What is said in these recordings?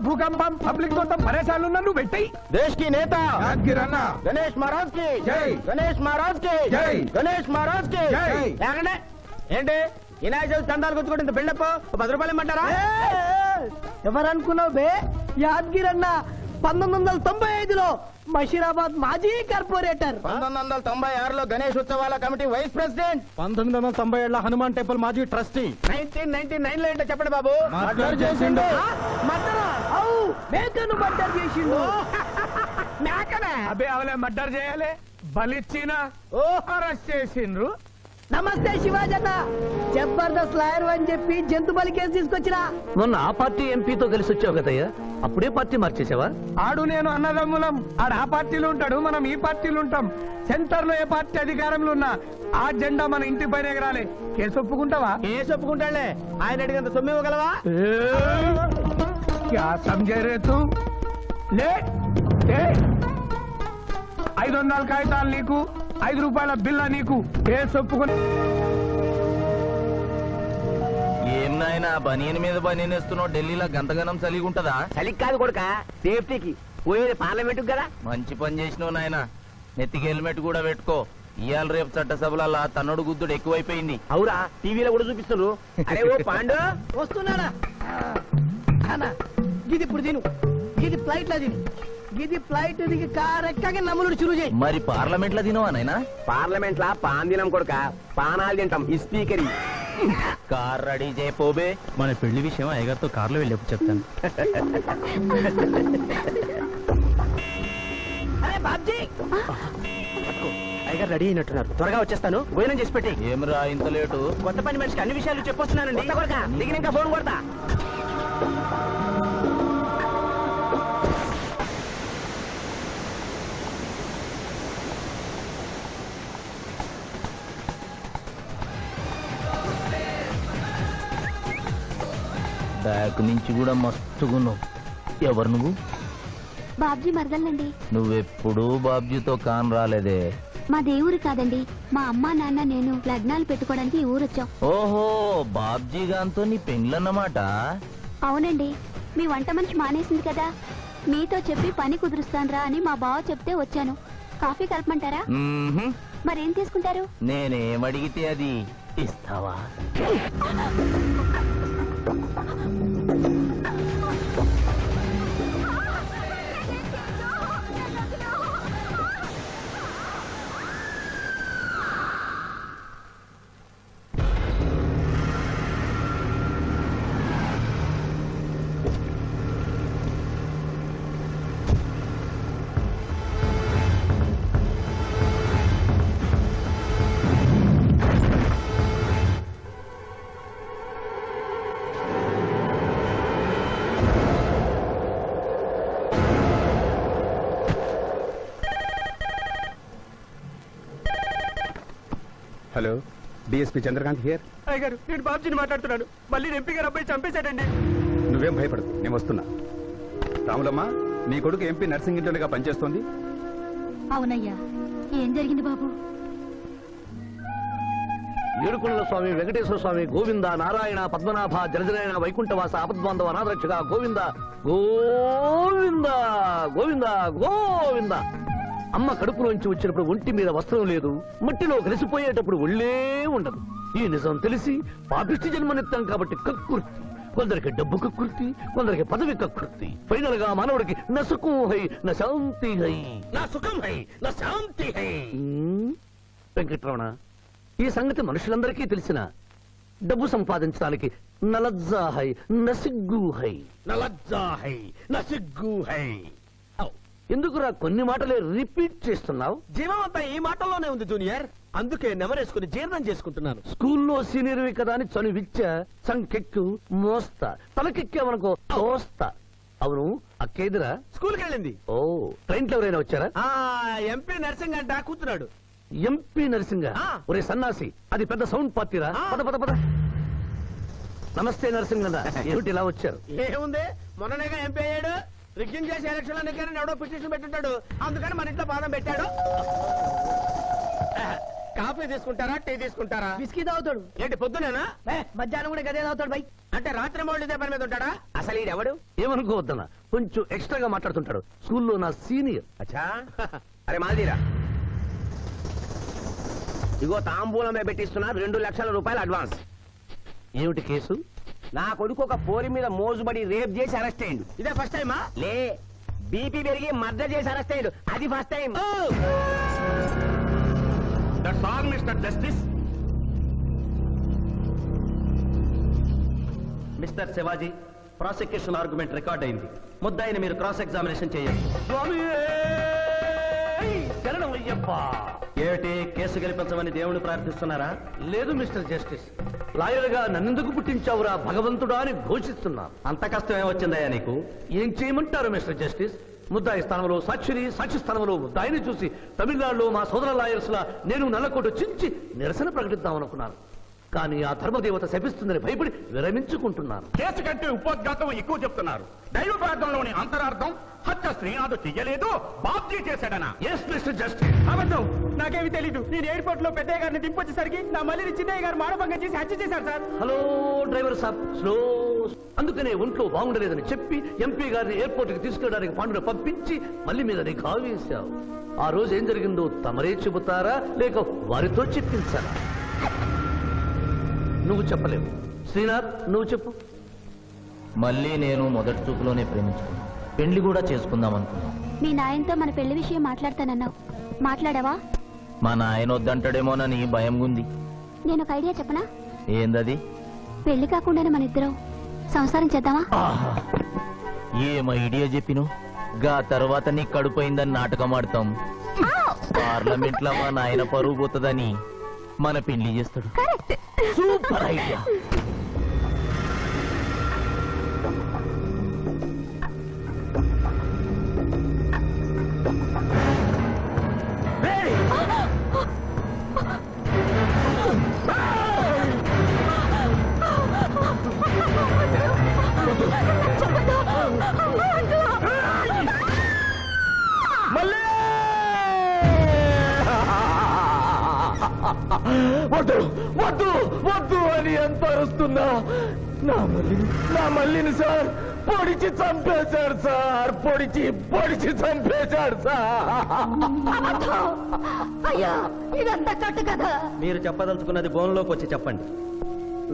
భూకంపం పబ్లిక్ మొత్తం పరేషాన్లు ఉన్నా నువ్వు పెట్టాయి. देश की नेता యాద్గిరన్న गणेश महाराज की జై. गणेश महाराज की జై. गणेश महाराज की జై. లేకండి ఏంటి వినాయక చవితి చందాలు గుర్తుకుంటే ఇంత బిల్డప్ 10 రూపాయలు ఇమ్మంటారా? ఎవరనుకున్నావు బే? యాద్గిరన్న 1995లో మషీరాబాద్ మాజీ కార్పొరేటర్. 1996లో గణేష్ ఉత్సవాల committee vice president. 1997 Hanuman temple మాజీ ట్రస్టీ. 1999 లో ఏంటో చెప్పండి బాబు. మర్డర్ చేసిండు. మేకను మర్డర్ చేసిండు. మేకనే అబే అవలే మర్డర్ చేయాలి, బలిచ్చిన అరెస్ట్ చేసిండ్రు. నమస్తే శివాజన్న, జబర్దస్త్ లాయర్ అని చెప్పి జంతు బలి కేసు తీసుకొచ్చినా. మొన్న ఆ పార్టీ ఎంపీతో కలిసి వచ్చావు కదయ్యా, అప్పుడే పార్టీ మార్చేసావా? ఆడు నేను అన్నదమ్ములం. ఆడు ఆ పార్టీలో ఉంటాడు, మనం ఈ పార్టీలో ఉంటాం. సెంటర్ లో ఏ పార్టీ అధికారంలో ఉన్నా ఆ జెండా మన ఇంటి పైన ఎగరాలి. కేసు ఒప్పుకుంటావా? కేసు ఒప్పుకుంటాడులే, ఆయన అడిగినంత సొమ్ము ఇవ్వగలవా? క్యా సమझे रे तू? లే 500 కాగితాలు నీకు, 5 రూపాయల బిల్ల నీకు. కేసు ఒప్పుకుని ఏం నాయనా బనీన్ మీద బనీన్ వేస్తున్నావు? ఢిల్లీలో గంతగనం చలిగుంటదా? చలికి కాదు కొడుక, సేఫ్టీకి. పోయేది పార్లమెంట్ కదా. మంచి పని చేసినావు నాయనా. నెత్తికి హెల్మెట్ కూడా పెట్టుకో. ఇవాళ రేపు చట్టసభల తన్నుడు గుద్దుడు ఎక్కువైపోయింది. అవురా, టీవీలో కూడా చూపిస్తున్నారు. అరే ఓ పాండు వస్తున్నాడా అన్నా? గిది ఇప్పుడు తిను, గిది ఫ్లైట్ లా తిను. గిది ఫ్లైట్ దిగి కార్ ఎక్కగా నమ్ములు చురు చేయి. మరి పార్లమెంట్ లో తినవా నాయనా? పార్లమెంట్ లా పాన్ తినం కొడుక, పానాలు తింటాం. ఈ స్పీకర్ కార్ రెడీ చేయపోబే. మన పెళ్లి విషయం అయ్యగారితో కార్లో వెళ్ళేప్పుడు చెప్తాను. అరే బాబ్జీ, అయ్యగారు రెడీ అయినట్టున్నారు, త్వరగా వచ్చేస్తాను. భోజనం చేసి పెట్టి. ఏమరా ఇంత లేటు? కొత్త పని మనిషికి అన్ని విషయాలు చెప్పొస్తున్నానండి. దిగినాక ఫోన్ కొడతా. బ్యాక్ నుంచి కూడా మస్తుగున్నావు. ఎవరు నువ్వు? బాబ్జీ మరదలండి. నువ్వెప్పుడూ బాబ్జీతో కాన్ రాలేదే. మా దేవురు కాదండి, మా అమ్మా నాన్న నేను లగ్నాలు పెట్టుకోవడానికి ఈ ఊరొచ్చాం. ఓహో, బాబ్జీ గాంతో నీ పెండ్లన్నమాట. అవునండి, మీ వంట మనిషి మానేసింది కదా, మీతో చెప్పి పని కుదురుస్తాన్రా అని మా బావ చెప్తే వచ్చాను. కాఫీ కలపమంటారా? మ్మ్హ్మ్. మరేం తీసుకుంటారు? నేనేమడిగితే అది ఇస్తావా? Hello, DSP Chandrakant here. అయ్యగారు, నేను బాబ్జీని మాట్లాడుతున్నాను. మళ్ళీ ఎంపీ గారు అబ్బాయి చంపేశాడండి. నువ్వేం భయపడదు, నేను వస్తున్నా. రాములమ్మ, నీ కొడుకు ఎంపీ నర్సింగ్ ఇంటర్గా పనిచేస్తోంది. అవునయ్యా, ఏం జరిగింది బాబు? ఏడుకొండల స్వామి, వెంకటేశ్వర స్వామి, గోవింద, నారాయణ, పద్మనాభ, జలజనాయన, వైకుంఠవాస, ఆపద్బాంధవ, అనాథరక్షక, గోవింద గోవింద గోవింద గోవింద. అమ్మ కడుపులోంచి వచ్చినప్పుడు ఒంటి మీద వస్త్రం లేదు, మట్టిలో కలిసిపోయేటప్పుడు ఒళ్ళే ఉండదు. ఈ నిజం తెలిసి పాపిష్టి జన్మనిత్తాం కాబట్టి కక్కుర్తి. కొందరికి డబ్బు కక్కుర్తి, కొందరికి పదవి కక్కుర్తి. ఫైనల్ గా మానవుడికి నా సుఖం హై, నా శాంతి హై. నా సుఖం హై, నా శాంతి హై. వెంకటరమణ, ఈ సంగతి మనుషులందరికీ తెలిసిన డబ్బు సంపాదించడానికి నలజ్జా హై, నసిగ్గు హై. నలజ్జా హై, నసిగ్గు హై. ఎందుకురా కొన్ని మాటలే రిపీట్ చేస్తున్నావు? జీవం అంతా ఈ మాటల్లోనే ఉంది జూనియర్, అందుకే నెమరేసుకుని జీర్ణం చేసుకుంటున్నాను. స్కూల్లో సీనియర్వి కదా అని చనువిచ్చ, సంకెక్కు, మోస్తా, తలకెక్కామనుకో తోస్తా. అవును, అక్కేదిరా? స్కూల్కి వెళ్ళింది. ఓ, ట్రైన్లో ఎవరైనా వచ్చారా? ఎంపీ నర్సింగ్ అంట కూర్చున్నాడు. ఎంపీ నరసింగ? ఒరే సన్నాసి, అది పెద్ద సౌండ్ పార్టీరా. పద పద పద. నమస్తే నరసింగన్న, ఏమిటి ఇలా వచ్చారు? ఏముంది, మొన్ననేగా ఎంపీ అయ్యాడు. రిగ్గింగ్ చేసి ఎలక్షన్ లో నెగ్గారని ఎవడో పిటిషన్ పెట్టుంటాడు, అందుకని మన ఇంట్లో బాధం పెట్టాడు. కాఫీ తీసుకుంటారా టీ తీసుకుంటారా బిస్కీ తాగుతాడు ఏంటి పొద్దునేనా మధ్యాహ్నం కూడా గదే తాగుతాడు బై అంటే రాత్రి మౌళ్ళు ఇదే పని మీద ఉంటాడా అసలు ఈడెవడు ఏమనుకోవద్దన్న కొంచెం ఎక్స్ట్రాగా మాట్లాడుతుంటాడు స్కూల్లో నా సీనియర్. అచ్చా అరే మాదిరా ఇగో తాంబూలమే పెట్టిస్తున్నా 2 లక్షల రూపాయలు అడ్వాన్స్. ఏమిటి కేసు? నా కొడుకు ఒక పోరి మీద మోజుబడి రేప్ చేసి అరెస్ట్ అయ్యిండు. ఇదే ఫస్ట్ టైమా? లే, బీపీ పెరిగి మర్డర్ చేసి అరెస్ట్ అయ్యిండు. అది first time. That's all, Mr. Justice. Mister Shivaji, prosecution argument record అయింది. ముద్దాయిని మీరు క్రాస్ ఎగ్జామినేషన్ చేయండి. స్వామి శరణం అయ్యప్ప. ఏమిటి, కేసు గెలిపించమని దేవుని ప్రార్థిస్తున్నారా? లేదు మిస్టర్ జస్టిస్, లాయర్గా నన్నెందుకు పుట్టించావురా భగవంతుడా అని ఘోషిస్తున్నా. అంత కష్టం ఏమొచ్చిందయ్యా నీకు? ఏం చేయమంటారు మిస్టర్ జస్టిస్? ముద్దాయి స్థానంలో సాక్షిని, సాక్షి స్థానంలో ముద్దాయిని చూసి తమిళనాడులో మా సోదర లాయర్స్ లా నేను నల్లకోటు చించి నిరసన ప్రకటిద్దామనుకున్నాను. కానీ ఆ ధర్మదేవత శపిస్తుందని భయపడి విరమించుకుంటున్నాను. కేసు కంటే ఉపోద్ఘాతం ఎక్కువ చెప్తున్నారు. దైవ ప్రార్థనలోని అంతరార్థం హత్య శ్రీనాథ్ చెయ్యలేదు, బాబ్జీ చేశాడనా? Yes mister justice. అబద్ధం, నాకేమి తెలీదు. నేను ఎయిర్పోర్ట్ లో పెద్దయ్య గారిని దింపొచ్చేసరికి నా మళ్ళీ చిన్నయ్య గారు మానభంగం చేసి హత్య చేశారు సార్. హలో డ్రైవర్ సాబ్, స్లో. అందుకనే ఒంట్లో బాగుండలేదని చెప్పి ఎంపీ గారిని ఎయిర్పోర్ట్ కి తీసుకెళ్ళడానికి పాండును పంపించి మళ్ళీ మీద నిఘా వేశావు. ఆ రోజు ఏం జరిగిందో తమరే చెబుతారా లేక వారితో చెప్పించారా? నువ్వు చెప్పలేవు. శ్రీనాథ్, నువ్వు చెప్పు. మళ్ళీ నేను మొదటి చూపులోనే ప్రేమించుకున్నాను. పెళ్లి కూడా చేసుకుందాం అనుకున్నాం. మీ నాయనతో మన పెళ్లి విషయం మాట్లాడతానన్నావు, మాట్లాడావా? మా నాయన వద్దంటాడేమోనని భయం ఉంది. నేను ఒక ఐడియా చెప్పనా? ఏందది? పెళ్లి కాకుండానే మన ఇద్దరం సంసారం చేద్దామా? ఆహా, ఏం ఐడియా చెప్పిను. గా తర్వాత నీ కడుపోయిందని నాటకం ఆడతాం. పార్లమెంట్ లో మా నాయన పరువు పోతుందని మన పెళ్లి చేస్తాడు. Super idea. వద్దు వద్దు వద్దు అని ఎంత అరుస్తున్నా నా మల్లిని సార్ పొడిచి చంపేశాడు సార్. పొడిచి చంపేశాడు సార్. అయ్యా, ఇదంతా కట్టు కదా. మీరు చెప్పదలుచుకున్నది బోన్లోకి వచ్చి చెప్పండి.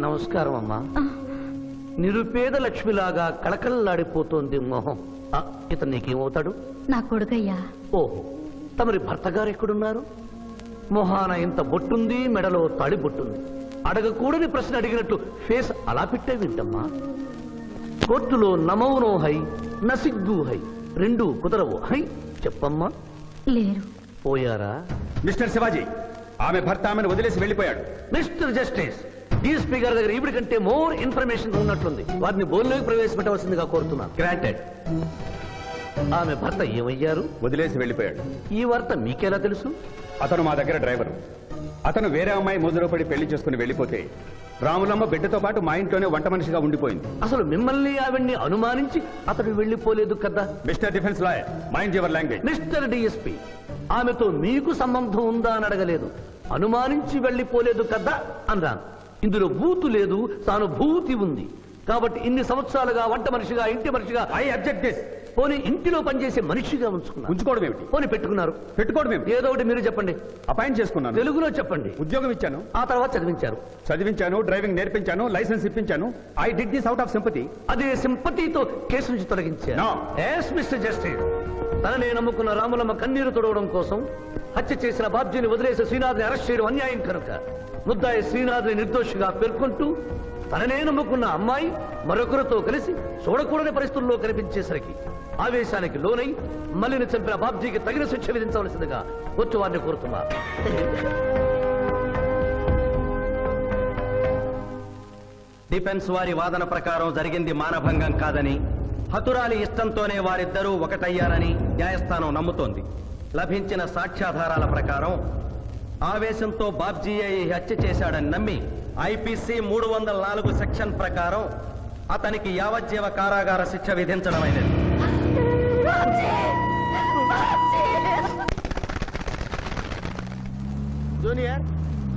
నమస్కారం అమ్మా. నిరుపేద లక్ష్మిలాగా కళకళలాడిపోతోంది మొహం. ఇతను నీకేమవుతాడు? నా కొడుకయ్యా. ఓహో, తమరి భర్త గారు ఎక్కడున్నారు? మొహాన ఇంత బొట్టుంది, మెడలో తాడి బొట్టుంది. అడగకూడని ప్రశ్న అడిగినట్లు ఫేస్ అలా పెట్టే వింటమ్మా. కోర్టులో నమౌనో హై, నసిగ్గు హై, రెండు కుదరవు హై. చెప్పమ్మా. లేరు. పోయారా? మిస్టర్ శివాజీ, ఆమె భర్త ఆమెను వదిలేసి వెళ్ళిపోయాడు. మిస్టర్ జస్టిస్, డీఎస్పీ గారి దగ్గర ఇవిడి కంటే మోర్ ఇన్ఫర్మేషన్ ఉన్నట్లుంది. వారిని బోన్లోకి ప్రవేశపెట్టవలసిందిగా కోరుతున్నాను. గ్రాంటెడ్. ఆమె భర్త ఏమయ్యారు? వదిలేసి వెళ్ళిపోయాడు. ఈ వార్త మీకెలా తెలుసు? అతను మా దగ్గర డ్రైవర్. అతను వేరే అమ్మాయి మోజులో పడి పెళ్లి చేసుకుని వెళ్ళిపోతే రాములమ్మ బిడ్డతో పాటు మా ఇంట్లోనే వంట మనిషిగా ఉండిపోయింది. అసలు మిమ్మల్ని ఆవిడ్ని అనుమానించి అతడు వెళ్ళిపోలేదు కదా? Mister defence lawyer, mind your language. Mister DSP, ఆమెతో మీకు సంబంధం ఉందా అని అడగలేదు, అనుమానించి వెళ్ళిపోలేదు కదా అన్నాను. ఇందులో భూతు లేదు, తాను భూతి ఉంది. కాబట్టి ఇన్ని సంవత్సరాలుగా వంట మనిషిగా, ఇంటి మనిషిగా, ఐ అబ్జెక్ట్ దిస్. పోనీ ఇంటిలో పనిచేసే మనిషిగా ఉంచుకున్నారు. ఉంచుకోవడం ఏమిటి? పోనీ పెట్టుకున్నారు. పెట్టుకోవడం ఏమిటి? ఏదో ఒకటి మీరు చెప్పండి. అపాయింట్ చేసుకున్నాను, తెలుగులో చెప్పండి. ఉద్యోగం ఇచ్చాను, ఆ తర్వాత చదివించారు. చదివించాను, డ్రైవింగ్ నేర్పించాను, లైసెన్స్ ఇప్పించాను. I did this out of sympathy. అదే సింపతితో కేసు నుంచి తొలగించారు. No. Yes, Mr. Justice. తననే నమ్ముకున్న రాములమ్మ కన్నీరు తొడవడం కోసం హత్య చేసిన బాబ్జీని వదిలేసి శ్రీనాథ్ని అరెస్ట్ చేయడం అన్యాయం కనుక ముద్దాయి శ్రీనాథ్ని నిర్దోషిగా పేర్కొంటూ తననే నమ్ముకున్న అమ్మాయి మరొకరితో కలిసి చూడకూడని పరిస్థితుల్లో కనిపించేసరికి ఆవేశానికి లోనై మల్లిని చంపిన బాబ్జీకి తగిన శిక్ష విధించవలసిందిగా కోర్టు వారిని కోరుతున్నారు. డిఫెన్స్ వారి వాదన ప్రకారం జరిగింది మానభంగం కాదని, హతురాలి ఇష్టంతోనే వారిద్దరూ ఒకటయ్యారని న్యాయస్థానం నమ్ముతోంది. లభించిన సాక్ష్యాధారాల ప్రకారం ఆవేశంతో బాబ్జీయే ఈ హత్య చేశాడని నమ్మి ఐపీసీ 304 సెక్షన్ ప్రకారం అతనికి యావజ్జీవ కారాగార శిక్ష విధించడమైనది. జూనియర్,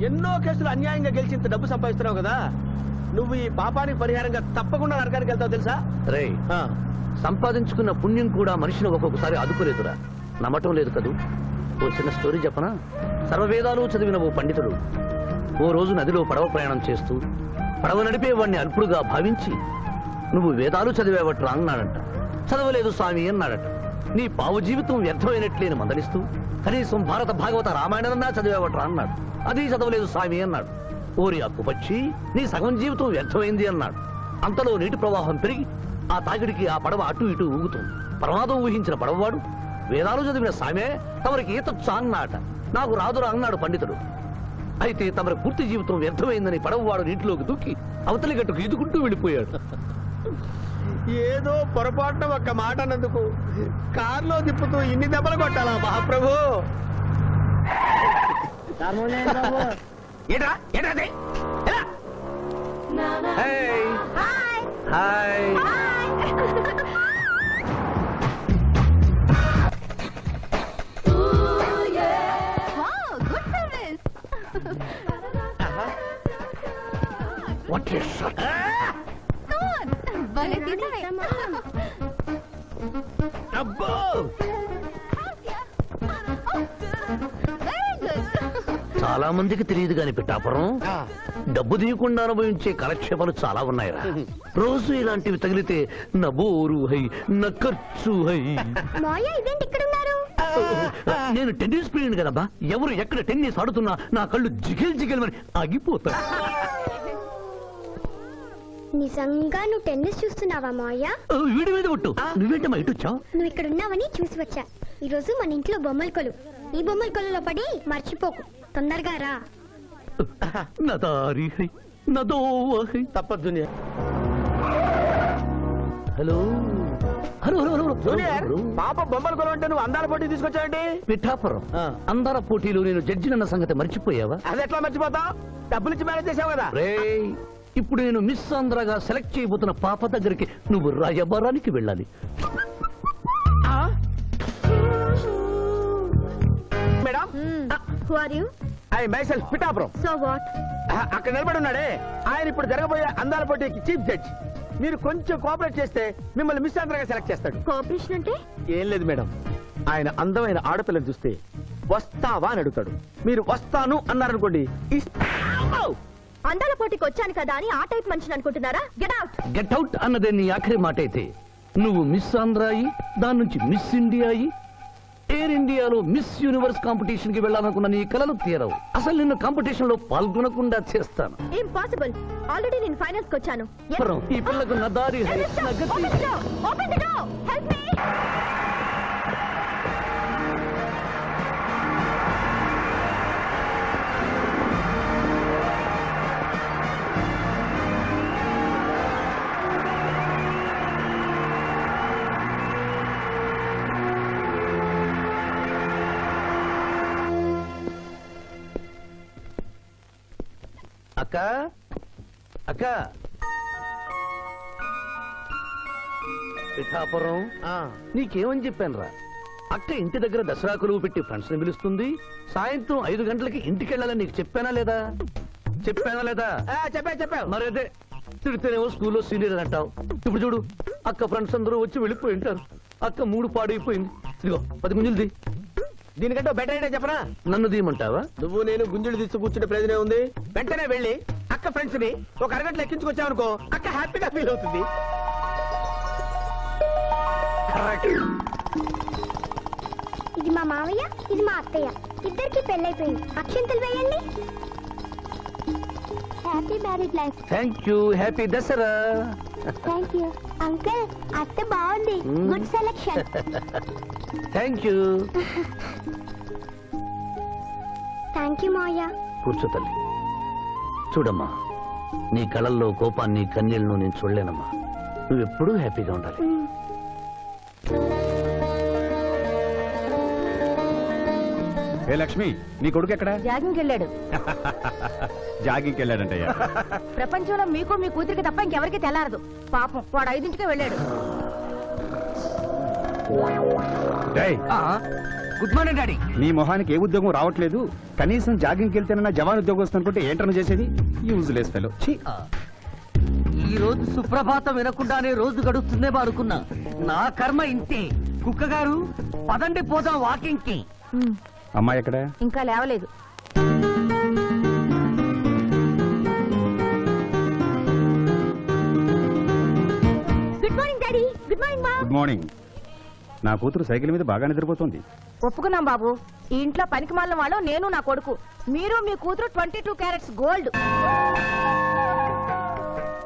ఎన్నో కేసులు అన్యాయంగా గెలిచి ఇంత డబ్బు సంపాదిస్తున్నావు కదా, నువ్వు ఈ పాపానికి పరిహారంగా తప్పకుండా నరకానికి వెళ్తావు తెలుసా? రే సంపాదించుకున్న పుణ్యం కూడా మనిషిని ఒక్కొక్కసారి ఆదుకోలేదురా. నమ్మటం లేదు కదూ. ఓ చిన్న స్టోరీ చెప్పనా? సర్వవేదాలు చదివిన ఓ పండితుడు ఓ రోజు నదిలో పడవ ప్రయాణం చేస్తూ పడవ నడిపే వాడిని అల్పుడుగా భావించి, నువ్వు వేదాలు చదివేవట్రా అన్నాడంట. చదవలేదు స్వామి అన్నాడట. నీ పావు జీవితం వ్యర్థమైనట్లేని మందలిస్తూ, కనీసం భారత భాగవత రామాయణన్నా చదివేవట్రా అన్నాడు. అది చదవలేదు స్వామి అన్నాడు. ఓరి అక్కుపచ్చి, నీ సగం జీవితం వ్యర్థమైంది అన్నాడు. అంతలో నీటి ప్రవాహం పెరిగి ఆ తాగిడికి ఆ పడవ అటు ఇటు ఊగుతుంది. ప్రమాదం ఊహించిన పడవవాడు, వేదాలు చదివిన సామే తమరికి ఈతొచ్చా అన్నాట. నాకు రాదురా అన్నాడు పండితుడు. అయితే తమరి పూర్తి జీవితం వ్యర్థమైందని పడవవాడు నీటిలోకి దూకి అవతలి గట్టుకు ఈదుకుంటూ వెళ్ళిపోయాడు. ఏదో పొరపాటున ఒక్క మాట అన్నందుకు కారులో తిప్పుతూ ఇన్ని దెబ్బలు కొట్టాలా మహాప్రభు? ఏట్రా ఏట్రా అది? ఎలా? Hi hi what is shot? అబ్బో! చాలా మందికి తెలియదు గాని పిఠాపురం, డబ్బు తీయకుండా అనుభవించే కాలక్షేపాలు చాలా ఉన్నాయిరా. రోజు ఇలాంటివి తగిలితే నా బోరు హై, నా ఖర్చు హై. నేను టెన్నిస్ ప్లేయర్ కదబ్బా. ఎవరు ఎక్కడ టెన్నిస్ ఆడుతున్నా నా కళ్ళు జిగిల్ జిగిల్ అని ఆగిపోతాయి. నిజంగా నువ్వు టెన్నిస్ చూస్తున్నావా మావయ్య? వీడి మీద కొట్టు. నువ్వేంటమ్మా ఇటు వచ్చావు? నువ్వు ఇక్కడ ఉన్నావని చూసి వచ్చా. ఈ రోజు మన ఇంట్లో బొమ్మల కొలు. ఈ బొమ్మల కొలులో పడి మర్చిపోకు. తొందరగా రా. నా దారి హై, నా దోవ హై. తప్పదు junior. Hello hello hello hello junior, hello. పాప బొమ్మలు కొలవంటే నువ్వు అందాల పోటీ తీసుకొచ్చావండి? పిఠాపురం అందాల పోటీలో నేను జడ్జినన్న సంగతి మర్చిపోయావా? అది ఎట్లా మర్చిపోతావు? డబ్బులు ఇచ్చి మేనేజ్ చేసావు కదా. రేయ్, ఇప్పుడు నేను మిస్ ఆంధ్రగా సెలెక్ట్ చేయబోతున్న పాప దగ్గరికి నువ్వు రాయబారానికి వెళ్ళాలి. Madam, who are you? I myself Pithapuram. So what? అక్కడ నిలబడి ఉన్నాడే ఆయన ఇప్పుడు జరగబోయే అందాల పోటీకి చీఫ్ జడ్జ్. మీరు కొంచెం కోఆపరేట్ చేస్తే మిమ్మల్ని మిస్ ఆంధ్రగా సెలెక్ట్ చేస్తాడు. కోఆపరేషన్ అంటే? ఏం లేదు మేడం, ఆయన అందమైన ఆడపిల్లని చూస్తే వస్తావా అని అడుగుతాడు. మీరు వస్తాను అన్నారనుకోండి, అందాల పోటీకి వచ్చాను కదా అని ఆ టైప్ మనిషిని అనుకుంటున్నారా? Get out. గెట్ అవుట్ అన్నదే నీ ఆఖరి మాట అయితే, నువ్వు మిస్ ఆంధ్ర అయ్యి దాని నుంచి మిస్ ఇండియా అయ్యి ఎయిర్ ఇండియాలో మిస్ యూనివర్స్ కాంపిటీషన్ కి వెళ్ళాలనుకున్న నీ కలలు తీరవు. అసలు నిన్ను కాంపిటీషన్ లో పాల్గొనకుండా చేస్తాను. ఇంపాసిబుల్. ఆల్రెడీ నేను ఫైనల్స్ కి వచ్చాను. ఈ పిల్లకు నా దారి హై, నా గతి. Open the door. Help me. అక్క అక్క, పిఠాపురం నీకేమని చెప్పాను రా? అక్క ఇంటి దగ్గర దసరా కొలువు పెట్టి ఫ్రెండ్స్ ని పిలుస్తుంది. సాయంత్రం 5 గంటలకి ఇంటికి వెళ్ళాలని నీకు చెప్పానా లేదా? చెప్పానా లేదా? చెప్పావు. మరైతే తిడితేనేమో స్కూల్లో సీనియర్ అంటావు. ఇప్పుడు చూడు, అక్క ఫ్రెండ్స్ అందరూ వచ్చి వెళ్ళిపోయి ఉంటారు. అక్క మూడు పాడైపోయింది. ఇదిగో 10 గుంజులు. దీనికంటే బెటర్ ఐడియా చెప్పనా? నన్ను దీయమంటావా? నువ్వు నేను గుంజులు తీసి కూర్చుంటే ప్రయోజనం ఉంది. వెంటనే వెళ్ళి అక్క ఫ్రెండ్స్ ని ఒక అరగంటలో ఎక్కించుకొచ్చావనుకో, అక్క హ్యాపీగా ఫీల్ అవుతుంది. ఇది మా మావయ్య, ఇది మా అత్తయ్య. ఇద్దరికి పెళ్ళైపోయింది. అక్షంతలు వేయండి. Happy married life. Thank you. Happy Dasara. Thank you uncle. అత్త బాగుంది. Good selection. Thank you. Thank you మావయ్య. కూర్చో తల్లి. చూడమ్మా, నీ కళల్లో కోపాన్ని కన్నీళ్లను నేను చూడలేనమ్మా. నువ్వెప్పుడూ హ్యాపీగా ఉండాలి. ఏ లక్ష్మి, నీ కొడుకు ఎక్కడ? జాగింగ్కి వెళ్ళాడు. జాగింగ్కి వెళ్ళాడంటయ్యా. ప్రపంచంలో మీకు మీ కూతురికి తప్ప ఇంకెవరికి తెల్లారదు. పాపం వాడు 5ంటికే వెళ్ళాడు. డేయ్, గుడ్ మార్నింగ్ డాడీ. నీ మొహానికి ఏ ఉద్యోగం రావట్లేదు, కనీసం జాగింగ్కి వెళ్తేనన్నా జవాన్ ఉద్యోగం వస్తుంది అనుకుంటే ఏంటన్నా చేసేది? Useless fellow. ఈ రోజు సుప్రభాతం వినకుండానే రోజు గడుస్తుందేమో అనుకున్నా. నా కర్మ ఇంతే. కుక్క గారు పదండి పోదాం వాకింగ్ కి. అమ్మాయి ఎక్కడ? ఇంకా లేవలేదు. Good morning daddy. Good morning మా. Good morning. నా కూతురు సైకిల్ మీద బాగా నిద్రపోతుంది. ఒప్పుకున్నాం బాబు. ఈ ఇంట్లో పనికి మాలిన వాళ్ళు నేను నా కొడుకు. మీరు మీ కూతురు 22 క్యారెట్స్ గోల్డ్.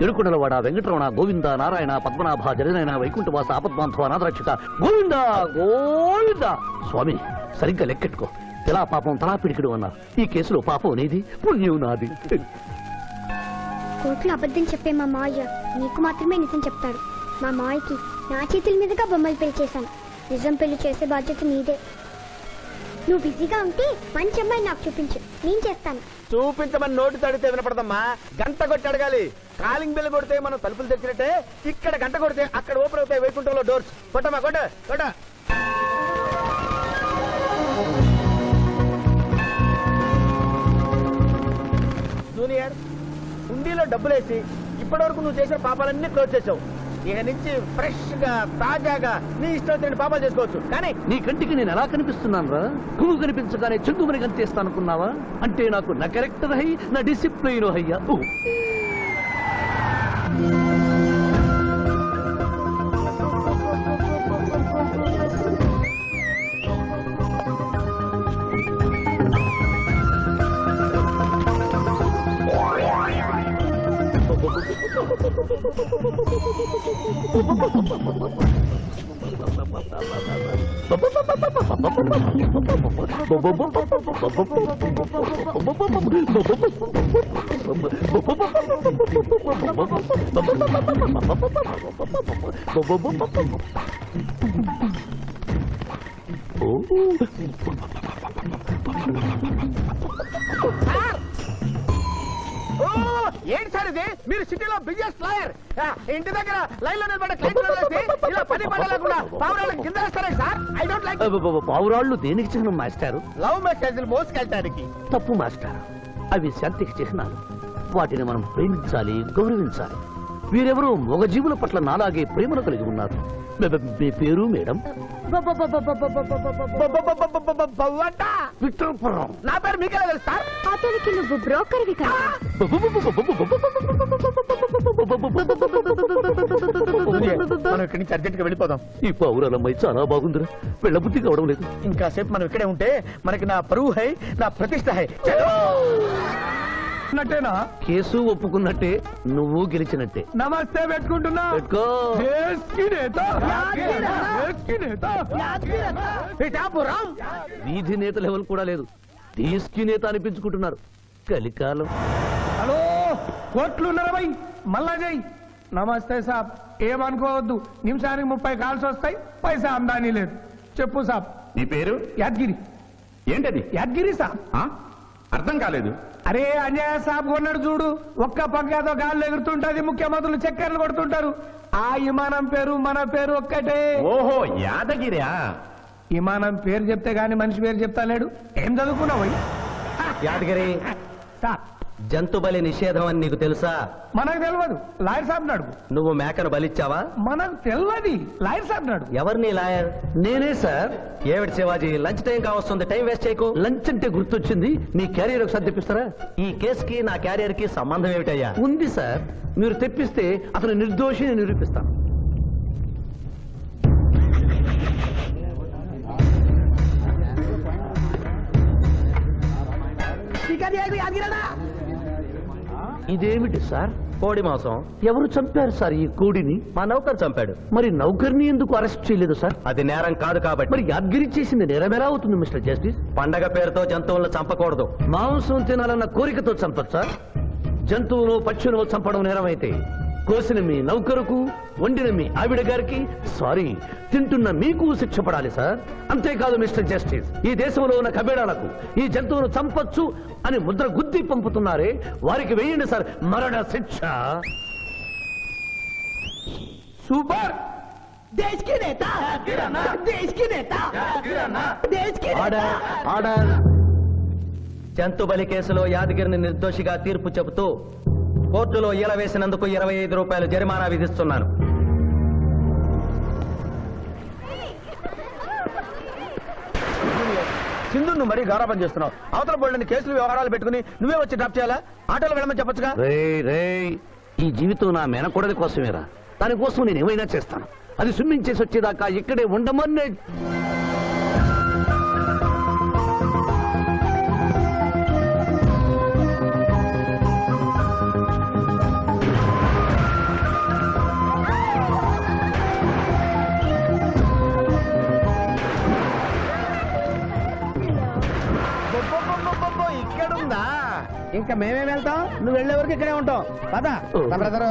ఎరుకుడలవాడ వెంకటరమణ గోవింద నారాయణ పద్మనాభ జగనైన వైకుంఠవాస ఆపద్బాంధవ అనాథరక్షక గోవింద గోవింద. స్వామి సరిగ్గా లెక్కెట్టుకో. ఎలా పాపం తలా పిడికిడు అన్నారు. ఈ కేసులో పాపం నీది, పుణ్యం నాది. కోర్టులో అబద్ధం చెప్పే మా మావయ్య నీకు మాత్రమే నిజం చెప్తాడు. మా మావయ్యకి నా చేతుల మీదుగా బొమ్మలు పెళ్లి చేశాను. నిజం పెళ్లి చేసే బాధ్యత నీదే. నువ్వు బిజీగా ఉంటే మంచి అమ్మాయి నాకు చూపించు, నేను చేస్తాను. చూపించమని నోటి తడితే వినపడదమ్మా. గంట కొట్టి అడగాలి. కాలింగ్ బిల్ కొడితే మనం తలుపులు తెచ్చినట్టే ఇక్కడ గంట కొడితే అక్కడ ఓపెన్ అవుతాయి వైకుంఠంలో డోర్స్. కొట్టమ్మా కొట్ట కొట్ట. జూనియర్, హుండీలో డబ్బులేసి ఇప్పటివరకు నువ్వు చేసిన పాపాలన్నీ క్లోజ్ చేసావు. ఇక నుంచి ఫ్రెష్ గా తాజాగా నీ ఇష్టం వచ్చిన పాపాలు చేసుకోవచ్చు. కానీ నీ కంటికి నేను ఎలా కనిపిస్తున్నాను రా? పువ్వు కనిపించగానే చెంగుమని కనిపిస్తాను అనుకున్నావా? అంటే నాకు నా క్యారెక్టర్ హై, నా డిసిప్లైన్ హయ్యా. ఏంటి సార్ ఇది? మీరు సిటీలో బిజినెస్ లాయర్, ఇంటి దగ్గర లైన్ లో నిలబడ్డ క్లయింట్ ఇలా పని పడలేకుండా పావురాళ్ళకి కింద వేస్తారే సార్. I don't like. పావురాళ్ళు దేనికి చిహ్నం మాస్టారు? లవ్ మెసేజ్లు మోసుకెళ్ళటానికి. తప్పు మాస్టర్. అవి శాంతికి చిహ్నాలు. వాటిని మనం ప్రేమించాలి, గౌరవించాలి. వీరెవరూ మగజీవుల పట్ల నాలాగే ప్రేమను కలిగి ఉన్నారు. మీ పేరు మేడం? విక్రమపురం. నా పేరు మీకెలా తెలుసు సార్? అతనికి నువ్వు బ్రోకర్వి కదా. మనం ఇక్కడి నుంచి అర్జెంట్ గా వెళ్ళిపోదాం. ఈ పావురాలమ్మాయి చాలా బాగుందిరా. వెళ్ళబుద్ధి కావడం లేదు. ఇంకా సేపు మనం ఇక్కడే ఉంటే మనకి నా పరువు హై, నా ప్రతిష్ట హై. అన్నట్టేనా? కేసు ఒప్పుకున్నట్టే, నువ్వు గెలిచినట్టే. నమస్తే పెట్టుకుంటున్నా. పెట్టుకో. దేశ్ కి నేత, దేశ్ కి నేత. పిఠాపురం వీధి నేత లెవెల్ కూడా లేదు. దేశీ నేత అనిపించుకుంటున్నారు. కలికాలం. హలో, కోట్లు ఉన్నారా భయ్? మళ్ళా జై. నమస్తే సాబ్. ఏమనుకోవద్దు, నిమిషానికి 30 కాల్స్ వస్తాయి, పైసా ఆమ్దానీ లేదు. చెప్పు సాబ్. నీ పేరు? యాద్గిరి. ఏంటది? యాద్గిరి సాబ్. అర్థం కాలేదు. అరే అంజయ్య సాబ్ కొన్నాడు చూడు, ఒక్క పక్కతో గాల్లో ఎగురుతుంటది, ముఖ్యమంత్రులు చక్కర్లు కొడుతుంటారు. ఆ విమానం పేరు మన పేరు ఒక్కటే. ఓహో, యాదగిరా? విమానం పేరు చెప్తే గాని మనిషి పేరు చెప్తా లేడు. ఏం చదువుకున్నావు? యాదగిరి, సాబ్ జంతు బలి నిషేధం అని నీకు తెలుసా? మనకు తెలియదు, లాయర్ సాబ్ నాడు. నువ్వు మేకను బలిచ్చావా? మనకు తెలియదు, లాయర్ సాబ్ నాడు. ఎవరిని లాయర్? నేనే సార్. ఏమిటి శివాజీ, లంచ్ టైం కావస్తుంది, టైం వేస్ట్ చేయకు. లంచ్ అంటే గుర్తొచ్చింది. మీ క్యారియర్ ఒకసారి తెప్పిస్తారా? ఈ కేసుకి నా క్యారియర్ కి సంబంధం ఏమిటయ్యా? ఉంది సార్. మీరు తెప్పిస్తే అతను నిర్దోషిని నిరూపిస్తాను. ఇదేమిటి సార్? కోడి మాంసం. ఎవరు చంపారు సార్ ఈ కోడిని? మా నౌకర్ చంపాడు. మరి నౌకర్ని ఎందుకు అరెస్ట్ చేయలేదు సార్? అది నేరం కాదు కాబట్టి. మరి యాద్గిరి చేసింది నేరం ఎలా అవుతుంది మిస్టర్ జస్టిస్? పండగ పేరుతో జంతువులను చంపకూడదు. మాంసం తినాలన్న కోరికతో చంపచ్చు సార్. జంతువును పక్షును చంపడం నేరమైతే కోసిన మీ నౌకరుకు, వండిన మీ ఆవిడ గారికి, సారీ తింటున్న మీకు శిక్ష పడాలి సార్. అంతేకాదు మిస్టర్ జస్టిస్, ఈ దేశంలో ఉన్న కబేడాలకు ఈ జంతువును చంపొచ్చు అని ముద్ర గుద్ది పంపుతున్నారే, వారికి వేయండి సార్ మరణ శిక్ష. సూపర్. దేశ్ కి నేత దేశ్ కి నేత దేశ్ కి ఆర్డర్ ఆర్డర్ జంతు బలి కేసులో యాదగిరిని నిర్దోషిగా తీర్పు చెబుతూ కోర్టులో ఈల వేసినందుకు 25 రూపాయలు జరిమానా విధిస్తున్నాను. సింధు నువ్వు మరీ గారాబం చేస్తున్నావు. అవతల బోల్డని కేసులు వ్యవహారాలు పెట్టుకుని నువ్వే వచ్చి డ్రాప్ చేయాలా? ఆటోలో వెళ్ళమని చెప్పొచ్చుగా. రే ఈ జీవితం నా మేనకోడలి కోసమేరా. దానికోసం నేను ఏమైనా చేస్తాను. అది స్విమ్మింగ్ చేసి వచ్చేదాకా ఇక్కడే ఉండమని. ఇక్కడుందా? ఇంకా మేమేం వెళ్తాం, నువ్వు వెళ్ళే వరకు ఇక్కడే ఉంటాం. పదా బ్రదరు.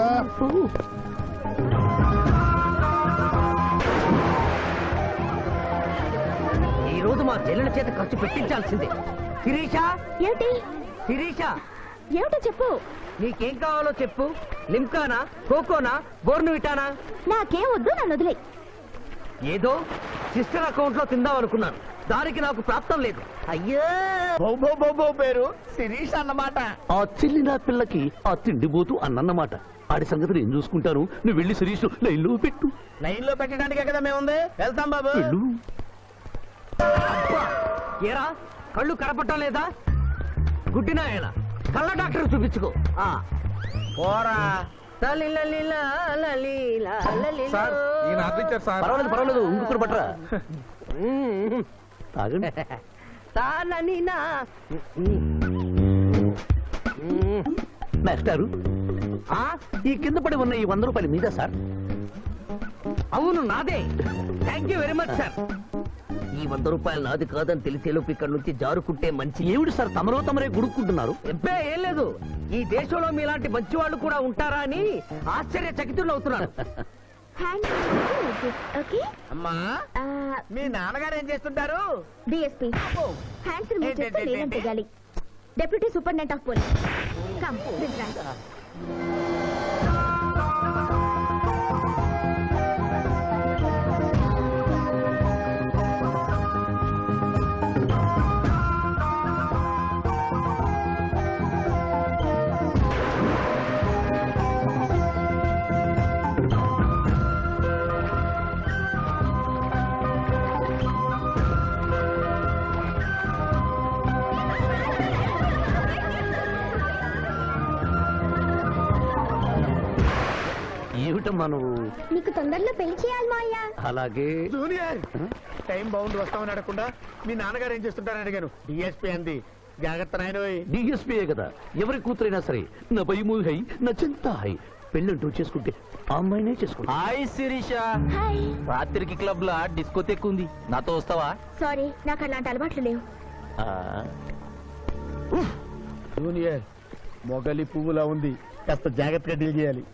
ఈ రోజు మా చెల్లెల చేత ఖర్చు పెట్టించాల్సిందే. శిరీష, ఏమిటి శిరీష, ఏమిటో చెప్పు. నీకేం కావాలో చెప్పు. లిమ్కానా, కోకోనా, బోర్నువిటానా? నాకేం వద్దు, నన్ను వదిలే. ఏదో సిస్టర్ అకౌంట్ లో తిందాం అనుకున్నాను. దానికి నాకు ప్రాప్తం లేదు. అయ్యో, బో పేరు శిరీష్ అన్నమాట. ఆ చెల్లి నా పిల్లకి ఆ తిండిపోతూ అన్నమాట. ఆడి సంగతి నేను చూసుకుంటాను. నువ్వు వెళ్ళి శిరీష్ లైన్లో పెట్టు. లైన్ లో పెట్టడానికే కదా మేముంది. వెళ్తాం బాబు. వెళ్ళు. అబ్బా, ఏరా కళ్ళు కనపడటం లేదా? గుడ్డినాయన కళ్ళ డాక్టర్ చూపించుకో. పోరా. పర్వాలేదు ఇంకొకటి పట్టరా. తాగండి. మాస్టారు, ఈ కింద పడి ఉన్న ఈ 100 రూపాయలు మీదా సార్? అవును, నాదే. Thank you very much sir. ఈ 100 రూపాయలు నాది కాదని తెలిసేలోపు ఇక్కడ నుంచి జారుకుంటే మంచి. ఏమిటి సార్ తమరే గుడుక్కుంటున్నారు? ఎబ్బే ఏం లేదు. ఈ దేశంలో మీలాంటి మంచి వాళ్ళు కూడా ఉంటారా అని ఆశ్చర్యచకితులు అవుతున్నారు. ఓకే. అమ్మా, మీ నాన్నగారు ఏం చేస్తుంటారు? డిఎస్పీ హ్యాండ్స్ రిమూవ్ చేస్తే లేదని తెగాలి. Deputy superintendent of police. Come this right. ఏమిటమ్మా నువ్వు? నీకు తొందరలో పెళ్లి చేయాలి మావయ్య. అలాగే. జూనియర్, టైం బాగుండి వస్తామని అడగకుండా మీ నాన్నగారు ఏం చేస్తుంటారని అడిగాను. డిఎస్పీ అంది. జాగ్రత్త నాయనోయ్. డిఎస్పీయే కదా. ఎవరి కూతురైనా సరే నా భయము హై, నా చింత హై. పెళ్ళంటూ చేసుకుంటే ఆ అమ్మాయినే చేసుకుంటా. హాయ్ శిరీష. హాయ్. రాత్రికి క్లబ్ లో డిస్కోతెక్ ఉంది, నాతో వస్తావా? సారీ, నాకు అలాంటి అలవాట్లు లేవు. జూనియర్, మొగలి పువ్వులా ఉంది. కాస్త జాగ్రత్తగా డీల్ చేయాలి.